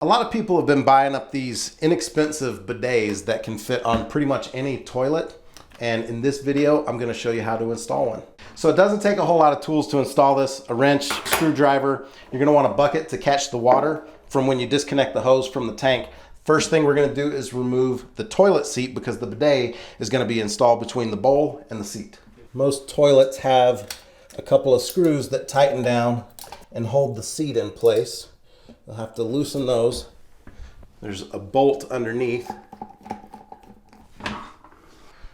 A lot of people have been buying up these inexpensive bidets that can fit on pretty much any toilet. And in this video, I'm gonna show you how to install one. So it doesn't take a whole lot of tools to install this: a wrench, screwdriver. You're gonna want a bucket to catch the water from when you disconnect the hose from the tank. First thing we're gonna do is remove the toilet seat because the bidet is gonna be installed between the bowl and the seat. Most toilets have a couple of screws that tighten down and hold the seat in place. You'll have to loosen those. There's a bolt underneath.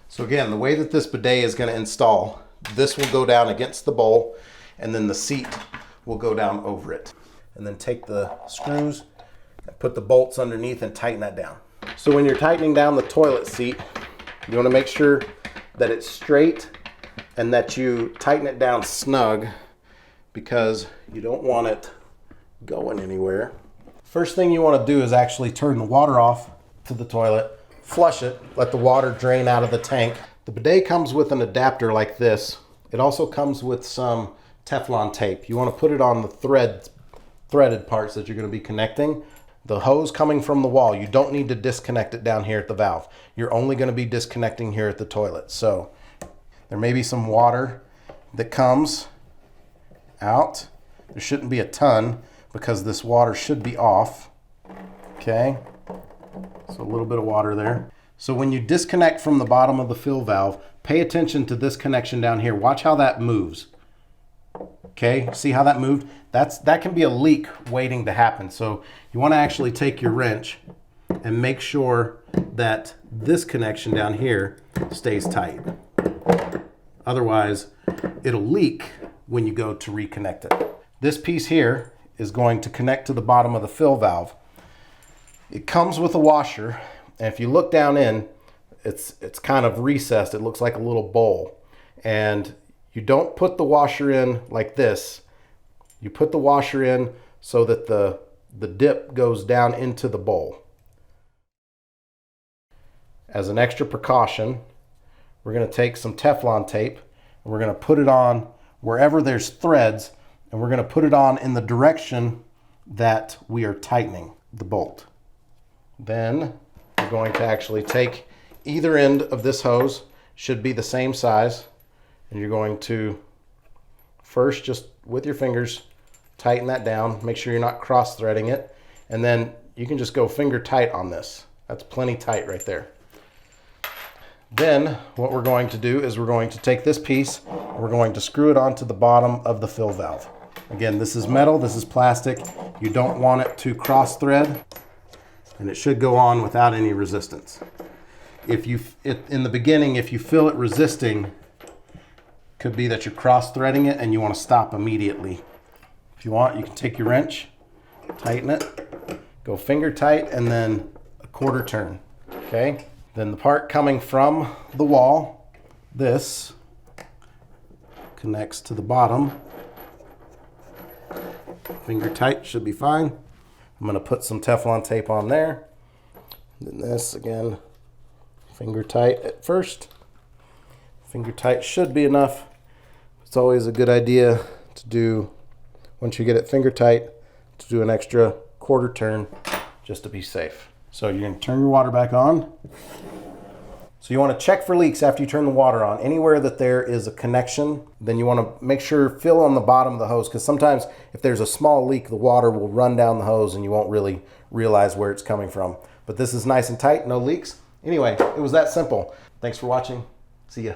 So again, the way that this bidet is going to install, this will go down against the bowl and then the seat will go down over it. And then take the screws and put the bolts underneath and tighten that down. So when you're tightening down the toilet seat, you want to make sure that it's straight and that you tighten it down snug because you don't want it going anywhere. First thing you want to do is actually turn the water off to the toilet, flush it, let the water drain out of the tank. The bidet comes with an adapter like this. It also comes with some Teflon tape. You want to put it on the threaded parts that you're going to be connecting. The hose coming from the wall, you don't need to disconnect it down here at the valve. You're only going to be disconnecting here at the toilet. So there may be some water that comes out. There shouldn't be a ton because this water should be off. Okay, so a little bit of water there. So when you disconnect from the bottom of the fill valve, pay attention to this connection down here. Watch how that moves. Okay, see how that moved? That can be a leak waiting to happen. So you want to actually take your wrench and make sure that this connection down here stays tight. Otherwise, it'll leak when you go to reconnect it. This piece here is going to connect to the bottom of the fill valve. It comes with a washer, and if you look down in, it's kind of recessed. It looks like a little bowl. And you don't put the washer in like this. You put the washer in so that the dip goes down into the bowl. As an extra precaution, we're going to take some Teflon tape and we're going to put it on wherever there's threads, and we're going to put it on in the direction that we are tightening the bolt. Then we're going to actually take either end of this hose, should be the same size, and you're going to first just with your fingers tighten that down. Make sure you're not cross threading it, and then you can just go finger tight on this. That's plenty tight right there. Then what we're going to do is we're going to take this piece and we're going to screw it onto the bottom of the fill valve. Again, this is metal, this is plastic. You don't want it to cross thread, and it should go on without any resistance. In the beginning, if you feel it resisting, could be that you're cross threading it and you want to stop immediately. If you want, you can take your wrench, tighten it, go finger tight, and then a quarter turn, okay? Then the part coming from the wall, this connects to the bottom. Finger tight should be fine. I'm going to put some Teflon tape on there. Then this again, finger tight at first. Finger tight should be enough. It's always a good idea to do, once you get it finger tight, to do an extra quarter turn just to be safe. So you're going to turn your water back on. So you want to check for leaks after you turn the water on. Anywhere that there is a connection, then you want to make sure fill on the bottom of the hose, because sometimes if there's a small leak, the water will run down the hose and you won't really realize where it's coming from. But this is nice and tight, no leaks. Anyway, it was that simple. Thanks for watching. See ya.